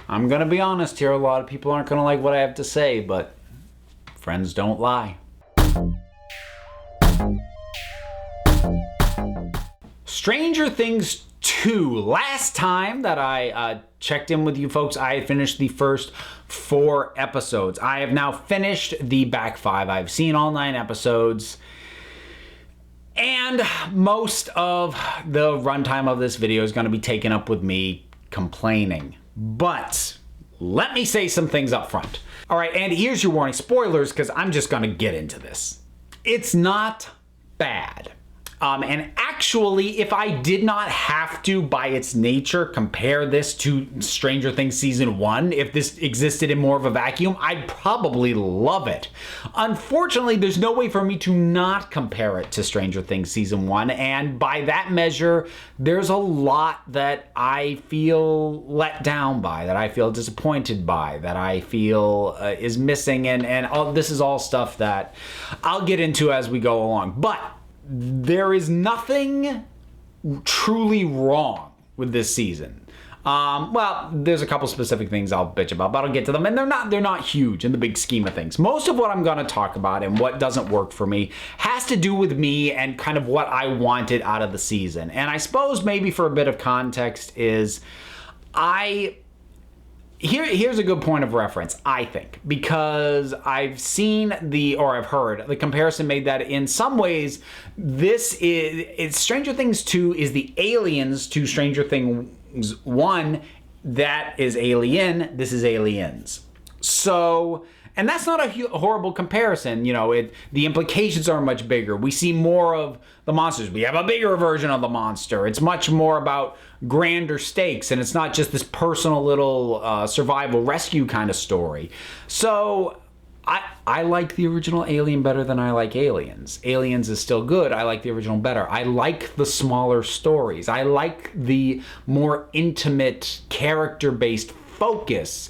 I'm gonna be honest here, a lot of people aren't gonna like what I have to say, but friends don't lie. Stranger Things 2. Last time that I checked in with you folks, I had finished the first 4 episodes. I have now finished the back 5. I've seen all 9 episodes. And most of the runtime of this video is going to be taken up with me complaining. But let me say some things up front. All right, and here's your warning. Spoilers, because I'm just going to get into this. It's not bad. And actually, if I did not have to, by its nature, compare this to Stranger Things Season 1, if this existed in more of a vacuum, I'd probably love it. Unfortunately, there's no way for me to not compare it to Stranger Things Season 1, and by that measure, there's a lot that I feel let down by, that I feel disappointed by, that I feel is missing, and all, this is all stuff that I'll get into as we go along. But there is nothing truly wrong with this season. Well, there's a couple specific things I'll bitch about, but I'll get to them, and they're not huge in the big scheme of things. Most of what I'm going to talk about and what doesn't work for me has to do with me and kind of what I wanted out of the season. And I suppose maybe for a bit of context is Here's a good point of reference, I think, because I've seen I've heard the comparison made that in some ways Stranger Things 2 is the aliens to Stranger Things 1. That is Alien, this is Aliens. So, and that's not a horrible comparison, you know, the implications are much bigger. We see more of the monsters. We have a bigger version of the monster. It's much more about grander stakes, and it's not just this personal little survival rescue kind of story. So I like the original Alien better than I like Aliens. Aliens is still good. I like the original better. I like the smaller stories. I like the more intimate, character-based focus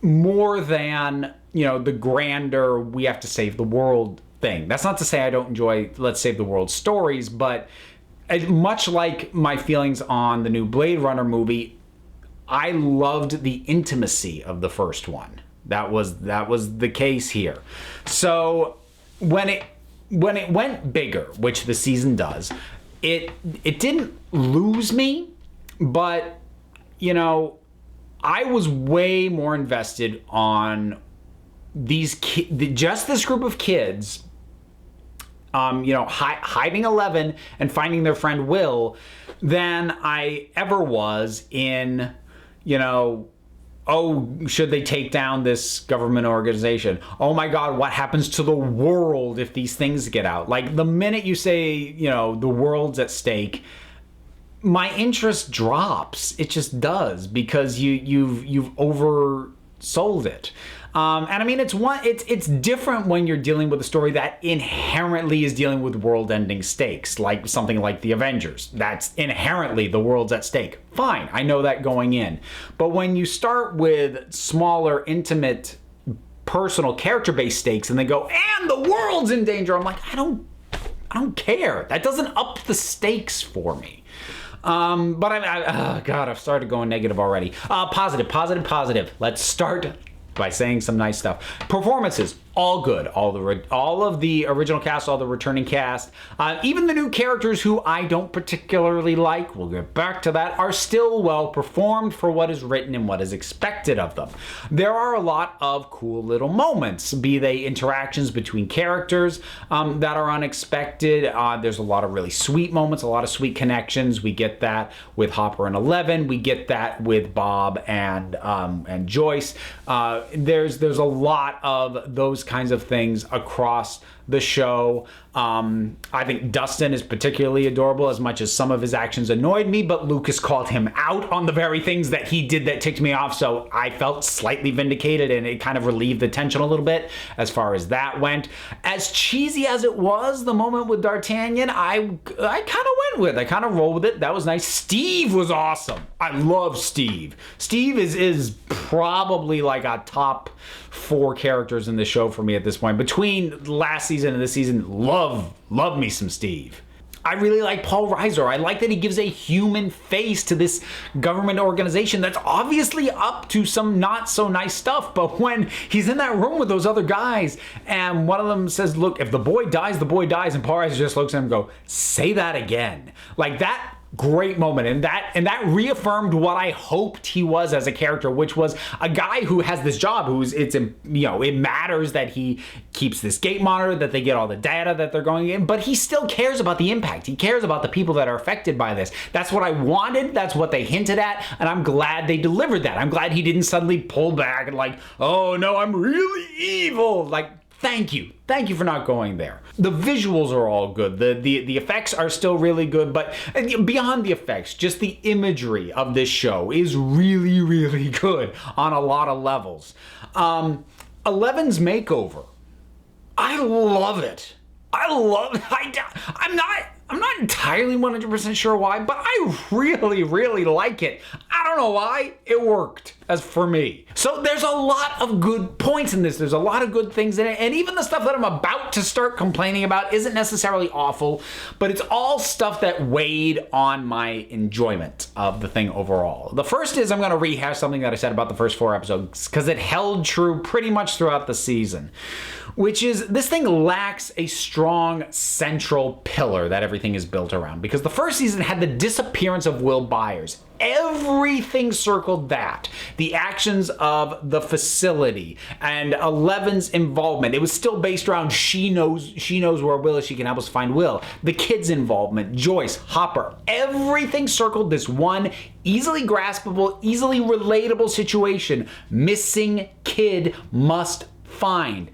more than, you know, the grander we have to save the world thing. That's not to say I don't enjoy let's save the world stories, but much like my feelings on the new Blade Runner movie, I loved the intimacy of the first one. That was the case here. So when it went bigger, which the season does, it didn't lose me, but you know, I was way more invested on just this group of kids, you know, hiding Eleven and finding their friend Will, than I ever was in, you know, oh, should they take down this government organization? Oh my God, what happens to the world if these things get out? Like, the minute you say, you know, the world's at stake, my interest drops. It just does, because you've oversold it. And I mean, it's different when you're dealing with a story that inherently is dealing with world-ending stakes, like something like the Avengers. That's inherently the world's at stake. Fine, I know that going in. But when you start with smaller, intimate, personal, character-based stakes, and they go, and the world's in danger, I'm like, I don't care. That doesn't up the stakes for me. But God, I've started going negative already. Positive. Let's start by saying some nice stuff. Performances, all good. All of the original cast, all the returning cast, even the new characters who I don't particularly like, we'll get back to that, are still well performed for what is written and what is expected of them. There are a lot of cool little moments, be they interactions between characters that are unexpected. There's a lot of really sweet moments, a lot of sweet connections. We get that with Hopper and Eleven. We get that with Bob and Joyce. There's a lot of those kinds of things across the show. I think Dustin is particularly adorable, as much as some of his actions annoyed me, but Lucas called him out on the very things that he did that ticked me off, so I felt slightly vindicated, and it kind of relieved the tension a little bit as far as that went. As cheesy as it was, the moment with D'Artagnan, I kind of went with. I kind of rolled with it. That was nice. Steve was awesome. I love Steve. Steve is probably like a top 4 characters in the show for me at this point. Between last season and this season, love me some Steve. I really like Paul Reiser. I like that he gives a human face to this government organization that's obviously up to some not so nice stuff. But when he's in that room with those other guys and one of them says, look, if the boy dies, the boy dies. And Paul Reiser just looks at him and goes, say that again. Like that. Great moment, and that reaffirmed what I hoped he was as a character, which was a guy who has this job it matters that he keeps this gate monitor, that they get all the data that they're going in, but he still cares about the impact. He cares about the people that are affected by this. That's what I wanted, that's what they hinted at, and I'm glad they delivered that. I'm glad he didn't suddenly pull back and like, oh no, I'm really evil. Like, thank you for not going there. The visuals are all good. The effects are still really good, but beyond the effects, just the imagery of this show is really, really good on a lot of levels. 11's makeover, I love it. I'm not entirely 100% sure why, but I really, really like it. I don't know why. It worked as for me. So there's a lot of good points in this. There's a lot of good things in it. And even the stuff that I'm about to start complaining about isn't necessarily awful, but it's all stuff that weighed on my enjoyment of the thing overall. The first is I'm going to rehash something that I said about the first 4 episodes because it held true pretty much throughout the season, which is this thing lacks a strong central pillar that everything is built around, because the first season had the disappearance of Will Byers. Everything circled that. The actions of the facility and 11's involvement. It was still based around she knows where Will is, she can help us find Will. The kids' involvement, Joyce, Hopper, everything circled this one easily graspable, easily relatable situation. Missing kid must find.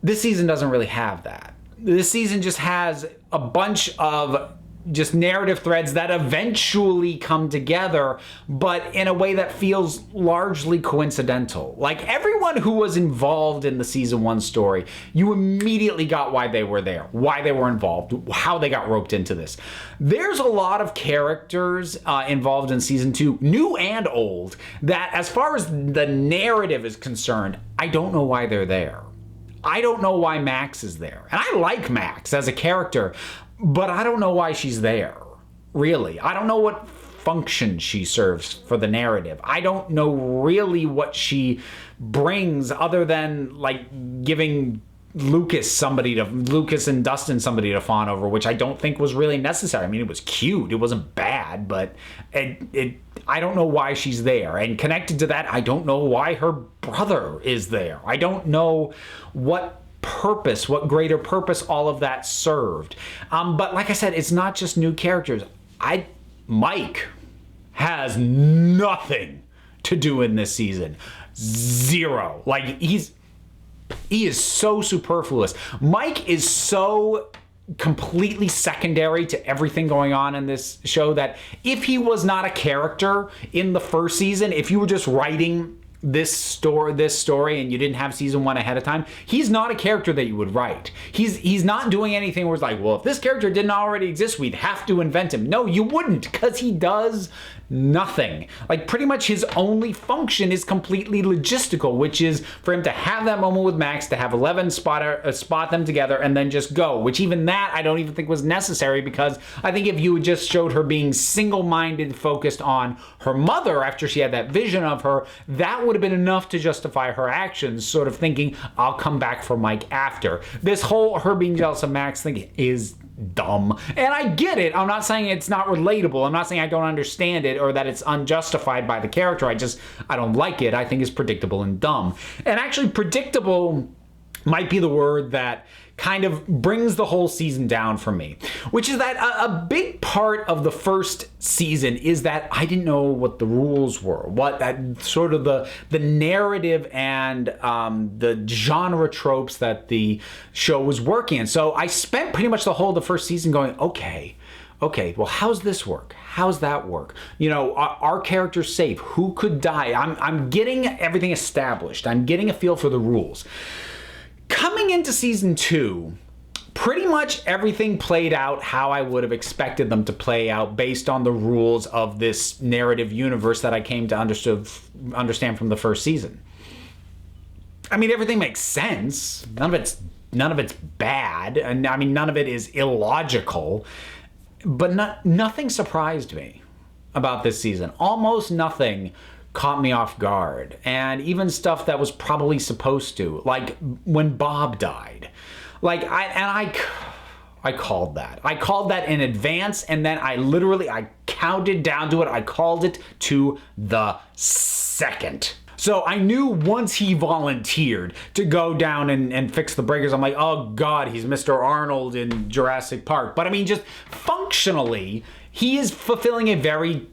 This season doesn't really have that. This season just has a bunch of just narrative threads that eventually come together, but in a way that feels largely coincidental. Like everyone who was involved in the season 1 story, you immediately got why they were there, why they were involved, how they got roped into this. There's a lot of characters involved in season 2, new and old, that as far as the narrative is concerned, I don't know why they're there. I don't know why Max is there. And I like Max as a character, but I don't know why she's there, really. I don't know what function she serves for the narrative. I don't know really what she brings other than like giving Lucas and Dustin somebody to fawn over, which I don't think was really necessary. I mean, it was cute. It wasn't bad, but I don't know why she's there. And connected to that, I don't know why her brother is there. I don't know what greater purpose all of that served. But like I said, it's not just new characters. Mike has nothing to do in this season. Zero. Like he is so superfluous. Mike is so completely secondary to everything going on in this show that if he was not a character in the first season, if you were just writing this story and you didn't have season 1 ahead of time, he's not a character that you would write. He's not doing anything where it's like, well, if this character didn't already exist, we'd have to invent him. No, you wouldn't, because he does nothing. Like pretty much his only function is completely logistical, which is for him to have that moment with Max, to have 11 spot them together and then just go, which even that I don't even think was necessary, because I think if you had just showed her being single-minded, focused on her mother after she had that vision of her, that would have been enough to justify her actions, sort of thinking, I'll come back for Mike after. This whole her being jealous of Max thing is dumb. And I get it. I'm not saying it's not relatable. I'm not saying I don't understand it or that it's unjustified by the character. I don't like it. I think it's predictable and dumb. And actually, predictable might be the word that kind of brings the whole season down for me, which is that a big part of the first season is that I didn't know what the rules were, what that sort of the narrative and the genre tropes that the show was working in. So I spent pretty much the first season going, okay, well, how's this work? How's that work? You know, are characters safe? Who could die? I'm getting everything established. I'm getting a feel for the rules. Coming into season 2, pretty much everything played out how I would have expected them to play out based on the rules of this narrative universe that I came to understand from the first season. I mean, everything makes sense. None of it's bad. And I mean, none of it is illogical. but nothing surprised me about this season. Almost nothing caught me off guard. And even stuff that was probably supposed to, like when Bob died. Like, I called that. I called that in advance, and then I counted down to it. I called it to the second. So I knew once he volunteered to go down and fix the breakers, I'm like, oh God, he's Mr. Arnold in Jurassic Park. But I mean, just functionally, he is fulfilling a very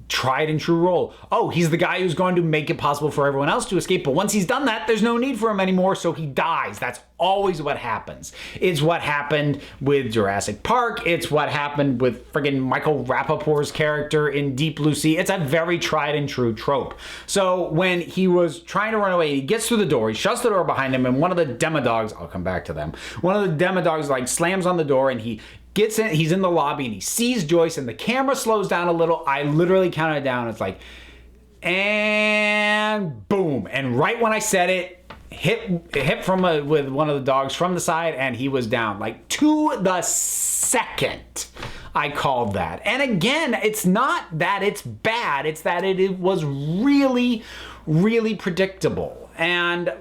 tried and true role. Oh, he's the guy who's going to make it possible for everyone else to escape, but once he's done that, there's no need for him anymore, so he dies. That's always what happens. It's what happened with Jurassic Park. It's what happened with friggin' Michael Rappaport's character in Deep Blue Sea. It's a very tried and true trope. So when he was trying to run away, he gets through the door, he shuts the door behind him, and one of the demodogs, I'll come back to them, one of the demodogs like slams on the door, and he gets in, he's in the lobby, and he sees Joyce, and the camera slows down a little. I literally counted down. It's like, and boom. And right when I said it, hit with one of the dogs from the side, and he was down. Like, to the second, I called that. And again, it's not that it's bad. It's that it was really, really predictable. And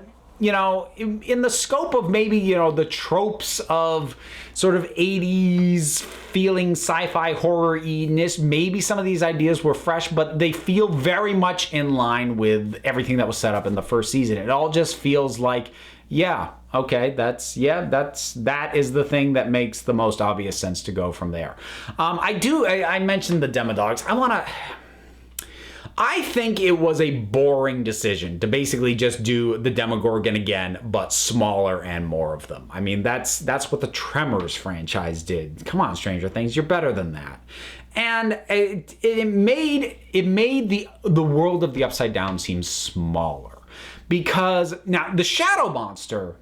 you know, in the scope of maybe, you know, the tropes of sort of 80s feeling sci-fi horror-ness, maybe some of these ideas were fresh, but they feel very much in line with everything that was set up in the first season. It all just feels like, yeah, okay, that is the thing that makes the most obvious sense to go from there. I mentioned the demodogs. I think it was a boring decision to basically just do the Demogorgon again, but smaller and more of them. I mean, that's what the Tremors franchise did. Come on, Stranger Things, you're better than that. And it made the world of the Upside Down seem smaller. Because now the Shadow Monster,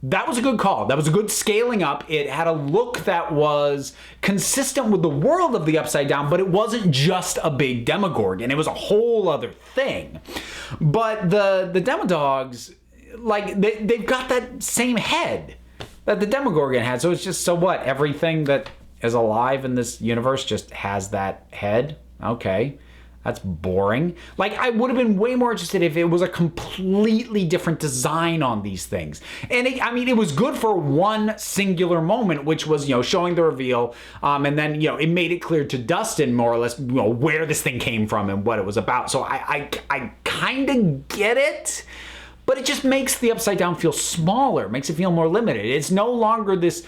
that was a good call. That was a good scaling up. It had a look that was consistent with the world of the Upside Down, but it wasn't just a big Demogorgon. It was a whole other thing. But the Demodogs, like, they've got that same head that the Demogorgon had. So it's just, so what? Everything that is alive in this universe just has that head? Okay. That's boring. Like, I would have been way more interested if it was a completely different design on these things. And it was good for one singular moment, which was, you know, showing the reveal. And then, you know, it made it clear to Dustin more or less, you know, where this thing came from and what it was about. So I kind of get it. But it just makes the Upside Down feel smaller, makes it feel more limited. It's no longer this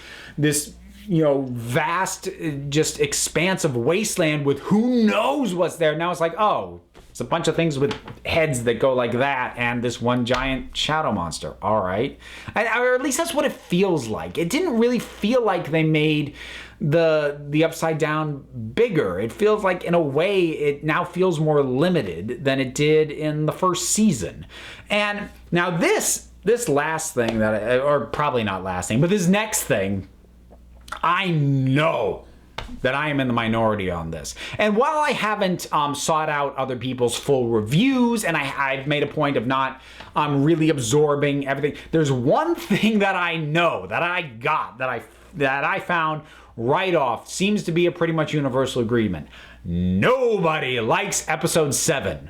you know, vast, just expansive wasteland with who knows what's there. Now it's like, oh, it's a bunch of things with heads that go like that and this one giant shadow monster. All right. Or at least that's what it feels like. It didn't really feel like they made the Upside Down bigger. It feels like, in a way, it now feels more limited than it did in the first season. And now this last thing or probably not last thing, but this next thing, I know that I am in the minority on this. And while I haven't sought out other people's full reviews, and I've made a point of not really absorbing everything, there's one thing that I know, that I found right off, seems to be a pretty much universal agreement. Nobody likes episode 7.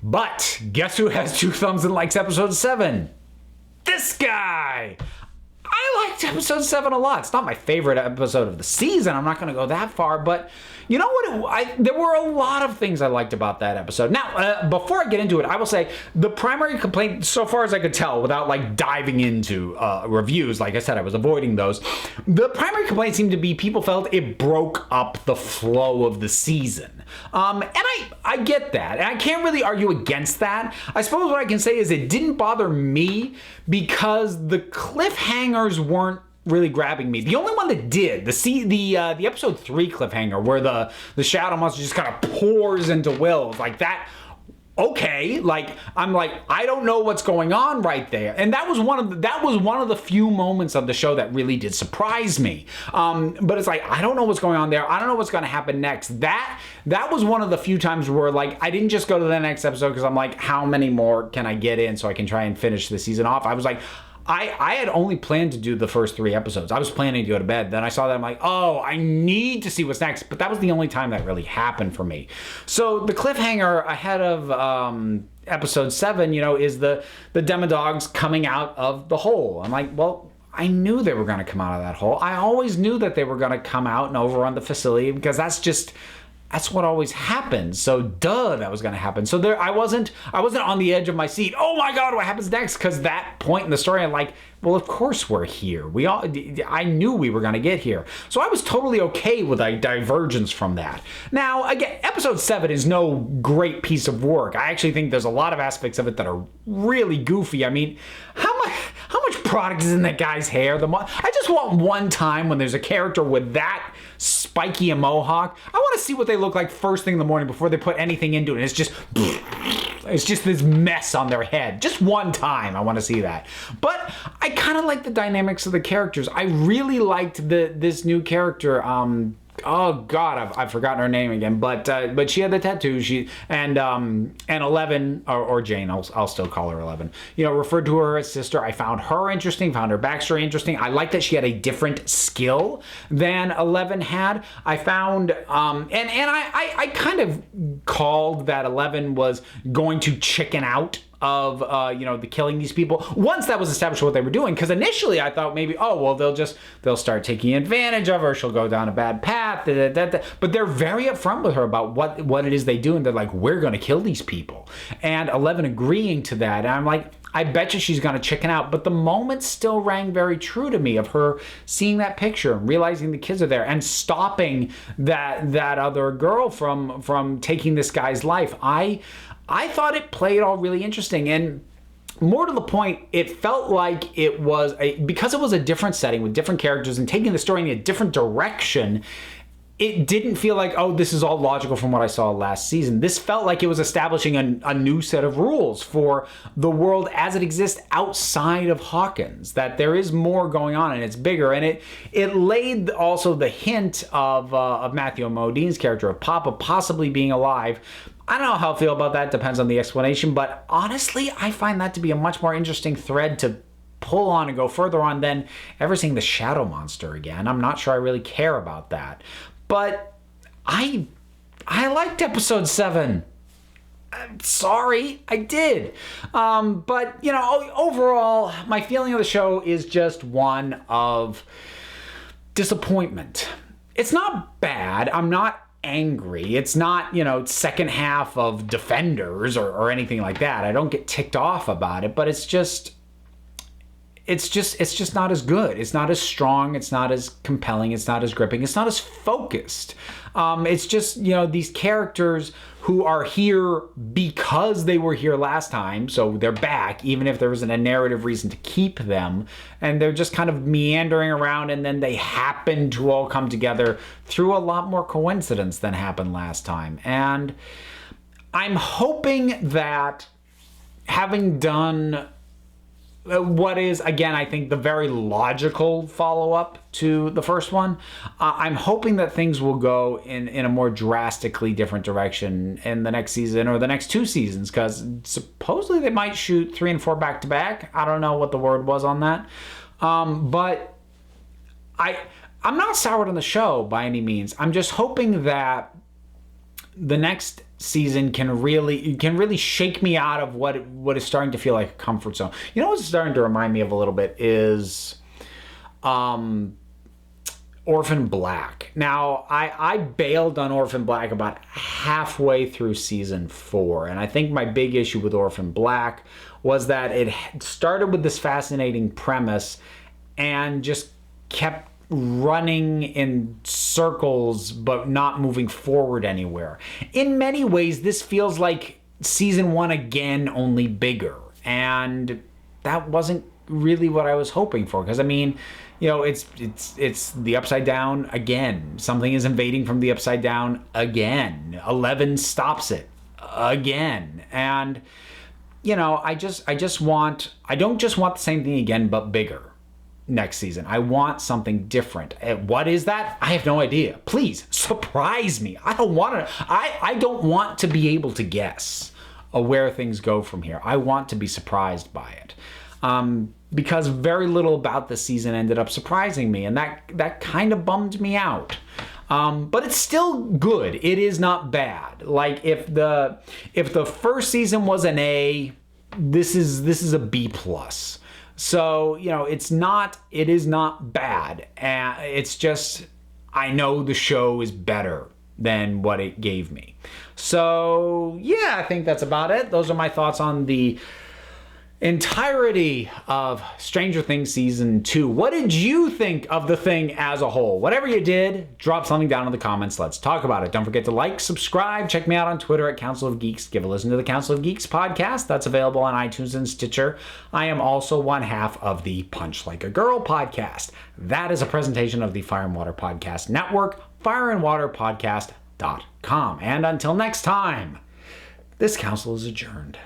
But guess who has 2 thumbs and likes episode 7? This guy! I liked episode 7 a lot. It's not my favorite episode of the season. I'm not going to go that far, but you know what? There were a lot of things I liked about that episode. Now, before I get into it, I will say the primary complaint, so far as I could tell, without like diving into reviews, like I said, I was avoiding those. The primary complaint seemed to be people felt it broke up the flow of the season. And I get that, and I can't really argue against that. I suppose what I can say is it didn't bother me because the cliffhangers weren't really grabbing me. The only one that did, the episode 3 cliffhanger where the shadow monster just kind of pours into Will, like that. Okay, like I'm like, I don't know what's going on right there, and that was one of the few moments of the show that really did surprise me. But it's like, I don't know what's going on there. I don't know what's going to happen next. That was one of the few times where like I didn't just go to the next episode because I'm like, how many more can I get in so I can try and finish the season off? I was like, I had only planned to do the first 3 episodes. I was planning to go to bed. Then I saw that, I'm like, oh, I need to see what's next. But that was the only time that really happened for me. So the cliffhanger ahead of episode 7, is the demodogs coming out of the hole. I'm like, well, I knew they were going to come out of that hole. I always knew that they were going to come out and overrun the facility, because that's what always happens. So that was going to happen. So I wasn't on the edge of my seat. Oh my God, what happens next? Because that point in the story, I'm like, well, of course we're here. I knew we were going to get here. So I was totally okay with a divergence from that. Now, again, episode 7 is no great piece of work. I actually think there's a lot of aspects of it that are really goofy. I mean, how much product is in that guy's hair? I just want one time when there's a character with that spiky a mohawk. I want to see what they look like first thing in the morning before they put anything into it. It's just this mess on their head. Just one time I want to see that. But I kind of like the dynamics of the characters. I really liked this new character. Oh God, I've forgotten her name again. But she had the tattoo. And 11 or Jane, I'll still call her 11. Referred to her as sister. I found her interesting. Found her backstory interesting. I like that she had a different skill than 11 had. I found and I kind of called that 11 was going to chicken out of the killing these people once that was established what they were doing. Because initially I thought maybe, oh well, they'll start taking advantage of her, she'll go down a bad path, but they're very upfront with her about what it is they do, and they're like, we're gonna kill these people, and 11 agreeing to that, and I'm like, I bet you she's gonna chicken out. But the moment still rang very true to me of her seeing that picture and realizing the kids are there and stopping that other girl from taking this guy's life. I thought it played all really interesting, and more to the point, it felt like it was because it was a different setting with different characters and taking the story in a different direction. It didn't feel like, oh, this is all logical from what I saw last season. This felt like it was establishing a new set of rules for the world as it exists outside of Hawkins, that there is more going on and it's bigger. And it laid also the hint of Matthew Modine's character, of Papa possibly being alive. I don't know how I feel about that. Depends on the explanation. But honestly, I find that to be a much more interesting thread to pull on and go further on than ever seeing the shadow monster again. I'm not sure I really care about that. But I liked episode 7. I'm sorry, I did. But, overall, my feeling of the show is just one of disappointment. It's not bad. I'm not angry. It's not, second half of Defenders or anything like that. I don't get ticked off about it, but it's just not as good. It's not as strong. It's not as compelling. It's not as gripping. It's not as focused. It's just, these characters who are here because they were here last time, so they're back, even if there isn't a narrative reason to keep them, and they're just kind of meandering around, and then they happen to all come together through a lot more coincidence than happened last time. And I'm hoping that having done what is, again, I think the very logical follow-up to the first one, I'm hoping that things will go in a more drastically different direction in the next season or the next 2 seasons, because supposedly they might shoot 3 and 4 back-to-back. I don't know what the word was on that. But I'm not soured on the show by any means. I'm just hoping that the next season can really shake me out of what is starting to feel like a comfort zone. What's starting to remind me of a little bit is Orphan Black. Now, I bailed on Orphan Black about halfway through season 4, and I think my big issue with Orphan Black was that it started with this fascinating premise and just kept running in circles but not moving forward anywhere. In many ways, this feels like season 1 again, only bigger, and that wasn't really what I was hoping for, because it's the Upside Down again. Something is invading from the Upside Down again. 11 stops it again, and I don't just want the same thing again but bigger next season. I want something different. What is that? I have no idea. Please surprise me. I don't want to be able to guess where things go from here. I want to be surprised by it. because very little about the season ended up surprising me, and that kind of bummed me out. But it's still good. It is not bad. Like if the first season was an A, this is a B plus. So it is not bad. It's just I know the show is better than what it gave me. So yeah, I think that's about it. Those are my thoughts on the entirety of Stranger Things Season 2. What did you think of the thing as a whole? Whatever you did, drop something down in the comments. Let's talk about it. Don't forget to like, subscribe, check me out on Twitter at Council of Geeks. Give a listen to the Council of Geeks podcast. That's available on iTunes and Stitcher. I am also one half of the Punch Like a Girl podcast. That is a presentation of the Fire and Water Podcast Network, fireandwaterpodcast.com. And until next time, this council is adjourned.